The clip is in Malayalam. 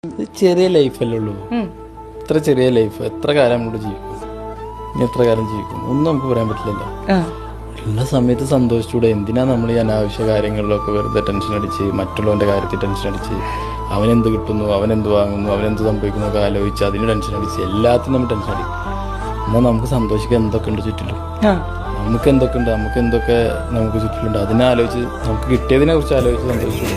ഇത് ചെറിയ ലൈഫല്ലേ ഉള്ളൂ. ഇത്ര ചെറിയ ലൈഫ് എത്ര കാലം നമ്മളോട് ജീവിക്കും, ഇനി എത്ര കാലം ജീവിക്കും ഒന്നും നമുക്ക് പറയാൻ പറ്റില്ലല്ലോ. ഉള്ള സമയത്ത് സന്തോഷിച്ചൂടെ? എന്തിനാ നമ്മൾ ഈ അനാവശ്യ കാര്യങ്ങളിലൊക്കെ വെറുതെ ടെൻഷൻ അടിച്ച്, മറ്റുള്ളവന്റെ കാര്യത്തിൽ ടെൻഷൻ അടിച്ച്, അവനെന്ത് കിട്ടുന്നു, അവനെന്ത് വാങ്ങുന്നു, അവനെന്ത് സംഭവിക്കുന്നു ഒക്കെ ആലോചിച്ച് അതിന് ടെൻഷൻ അടിച്ച് എല്ലാത്തിനും നമ്മൾ ടെൻഷൻ അടിക്കും. എന്നാൽ നമുക്ക് സന്തോഷിക്കാൻ എന്തൊക്കെ ഉണ്ട് ചുറ്റിലും, നമുക്ക് എന്തൊക്കെ ഉണ്ട്, നമുക്ക് എന്തൊക്കെ നമുക്ക് ചുറ്റിലുണ്ട്, അതിനെ ആലോചിച്ച് നമുക്ക് കിട്ടിയതിനെ കുറിച്ച് ആലോചിച്ച് സന്തോഷിച്ചു.